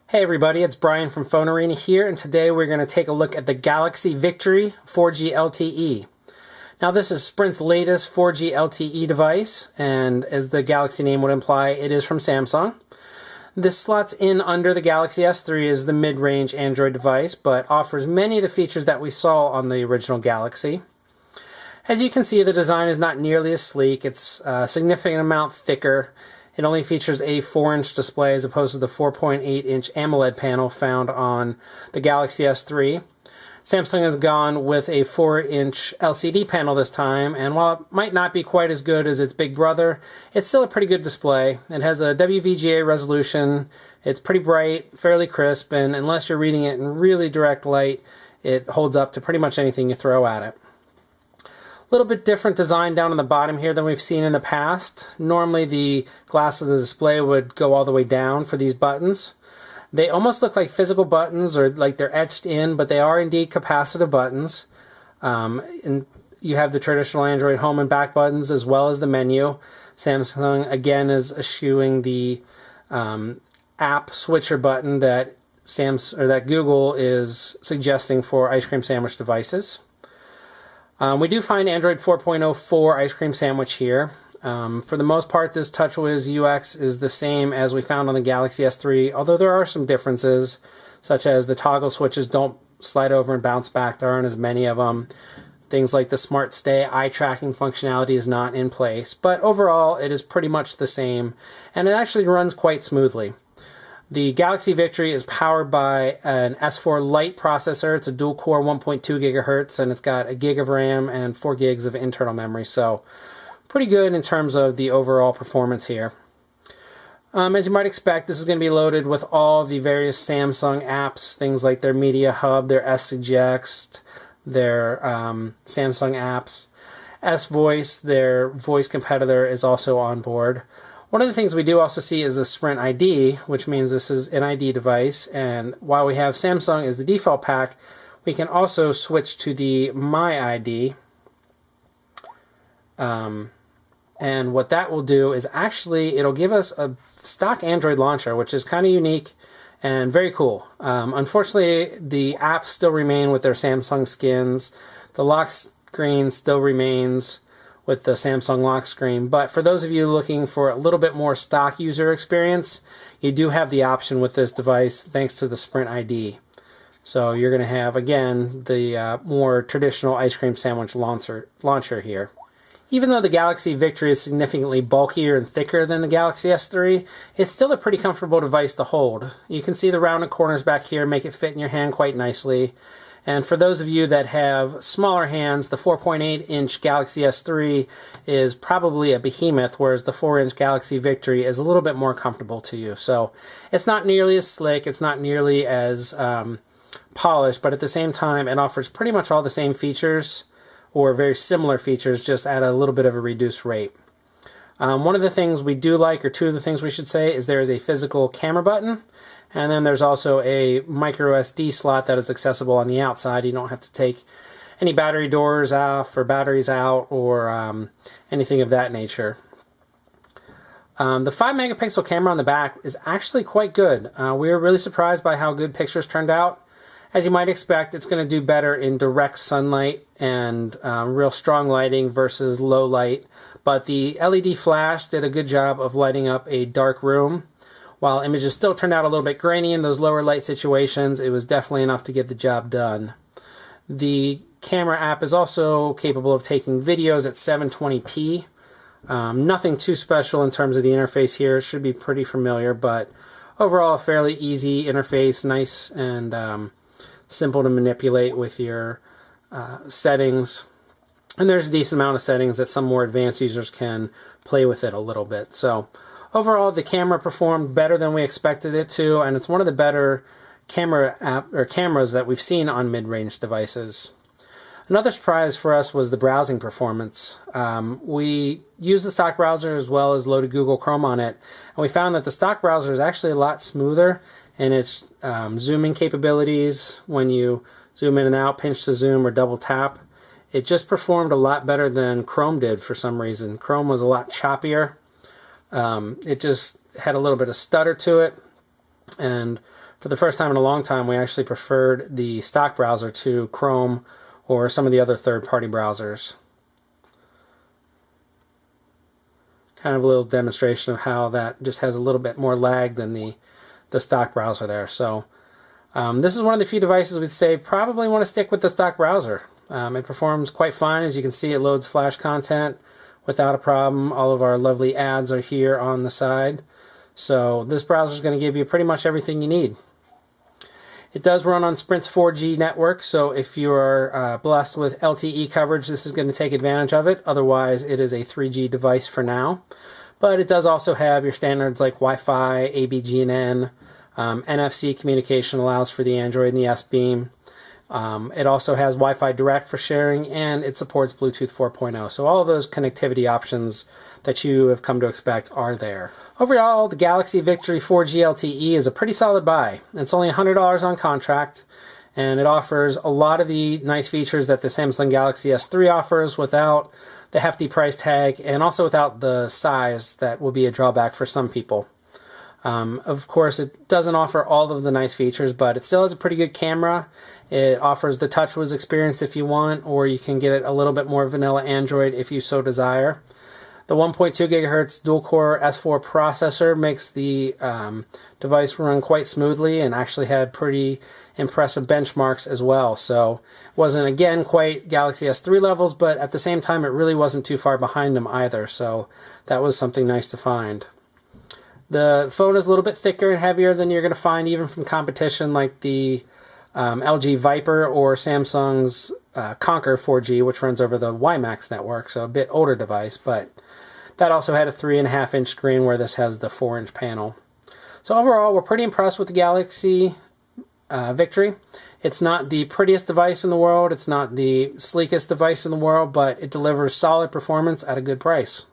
Hey everybody, it's Brian from Phone Arena here, and today we're going to take a look at the Galaxy Victory 4G LTE. Now this is Sprint's latest 4G LTE device, and as the Galaxy name would imply, it is from Samsung. This slots in under the Galaxy S3 as the mid-range Android device, but offers many of the features that we saw on the original Galaxy. As you can see, the design is not nearly as sleek. It's a significant amount thicker. It only features a 4-inch display as opposed to the 4.8-inch AMOLED panel found on the Galaxy S3. Samsung has gone with a 4-inch LCD panel this time, and while it might not be quite as good as its big brother, it's still a pretty good display. It has a WVGA resolution, it's pretty bright, fairly crisp, and unless you're reading it in really direct light, it holds up to pretty much anything you throw at it. A little bit different design down on the bottom here than we've seen in the past. Normally the glass of the display would go all the way down for these buttons. They almost look like physical buttons or like they're etched in, but they are indeed capacitive buttons. And you have the traditional Android home and back buttons as well as the menu. Samsung again is eschewing the app switcher button that Google is suggesting for ice cream sandwich devices. We do find Android 4.04 ice cream sandwich here. For the most part, this TouchWiz UX is the same as we found on the Galaxy S3, although there are some differences, such as the toggle switches don't slide over and bounce back. There aren't as many of them. Things like the Smart Stay eye tracking functionality is not in place, but overall it is pretty much the same, and it actually runs quite smoothly. The Galaxy Victory is powered by an S4 Lite processor. It's a dual-core 1.2 gigahertz, and it's got a gig of RAM and 4 gigs of internal memory, so pretty good in terms of the overall performance here. As you might expect, this is going to be loaded with all the various Samsung apps, things like their Media Hub, their S-Suggest, their Samsung apps. S-Voice, their voice competitor, is also on board. One of the things we do also see is the Sprint ID, which means this is an ID device, and while we have Samsung as the default pack, we can also switch to the My ID. And what that will do is actually it'll give us a stock Android launcher, which is kind of unique and very cool. Unfortunately, the apps still remain with their Samsung skins. The lock screen still remains with the Samsung lock screen, but for those of you looking for a little bit more stock user experience, you do have the option with this device thanks to the Sprint ID. So you're going to have, again, the more traditional ice cream sandwich launcher here. Even though the Galaxy Victory is significantly bulkier and thicker than the Galaxy S3, it's still a pretty comfortable device to hold. You can see the rounded corners back here make it fit in your hand quite nicely. And for those of you that have smaller hands, the 4.8-inch Galaxy S3 is probably a behemoth, whereas the 4-inch Galaxy Victory is a little bit more comfortable to you. So it's not nearly as slick, it's not nearly as polished, but at the same time it offers pretty much all the same features, or very similar features, just at a little bit of a reduced rate. One of the things we do like, or two of the things we should say, is there is a physical camera button, and then there's also a micro SD slot that is accessible on the outside. You don't have to take any battery doors off or batteries out or anything of that nature. The 5-megapixel camera on the back is actually quite good. We were really surprised by how good pictures turned out. As you might expect, it's going to do better in direct sunlight and real strong lighting versus low light, but the LED flash did a good job of lighting up a dark room. While images still turned out a little bit grainy in those lower light situations, it was definitely enough to get the job done. The camera app is also capable of taking videos at 720p. Nothing too special in terms of the interface here. It should be pretty familiar, but overall a fairly easy interface, nice and simple to manipulate with your settings. And there's a decent amount of settings that some more advanced users can play with it a little bit. So overall, the camera performed better than we expected it to, and it's one of the better cameras that we've seen on mid-range devices. Another surprise for us was the browsing performance. We used the stock browser as well as loaded Google Chrome on it, and we found that the stock browser is actually a lot smoother in its zooming capabilities. When you zoom in and out, pinch to zoom, or double tap, it just performed a lot better than Chrome did for some reason. Chrome was a lot choppier. It just had a little bit of stutter to it, and for the first time in a long time, we actually preferred the stock browser to Chrome or some of the other third-party browsers. Kind of a little demonstration of how that just has a little bit more lag than the stock browser there. So this is one of the few devices we'd say probably want to stick with the stock browser. It performs quite fine. As you can see, it loads Flash content without a problem. All of our lovely ads are here on the side. So this browser is going to give you pretty much everything you need. It does run on Sprint's 4G network, so if you are blessed with LTE coverage, this is going to take advantage of it. Otherwise, it is a 3G device for now. But it does also have your standards like Wi-Fi, ABGN, NFC communication allows for the Android and the S-Beam. It also has Wi-Fi Direct for sharing, and it supports Bluetooth 4.0. So all of those connectivity options that you have come to expect are there. Overall, the Galaxy Victory 4G LTE is a pretty solid buy. It's only $100 on contract, and it offers a lot of the nice features that the Samsung Galaxy S3 offers without the hefty price tag, and also without the size that will be a drawback for some people. Of course, it doesn't offer all of the nice features, but it still has a pretty good camera. It offers the TouchWiz experience if you want, or you can get it a little bit more vanilla Android if you so desire. The 1.2 gigahertz dual-core S4 processor makes the device run quite smoothly and actually had pretty impressive benchmarks as well. So it wasn't, again, quite Galaxy S3 levels, but at the same time, it really wasn't too far behind them either. So that was something nice to find. The phone is a little bit thicker and heavier than you're going to find even from competition like the LG Viper or Samsung's Conquer 4G, which runs over the WiMAX network, so a bit older device, but that also had a 3.5-inch screen where this has the 4-inch panel. So overall, we're pretty impressed with the Galaxy Victory. It's not the prettiest device in the world, it's not the sleekest device in the world, but it delivers solid performance at a good price.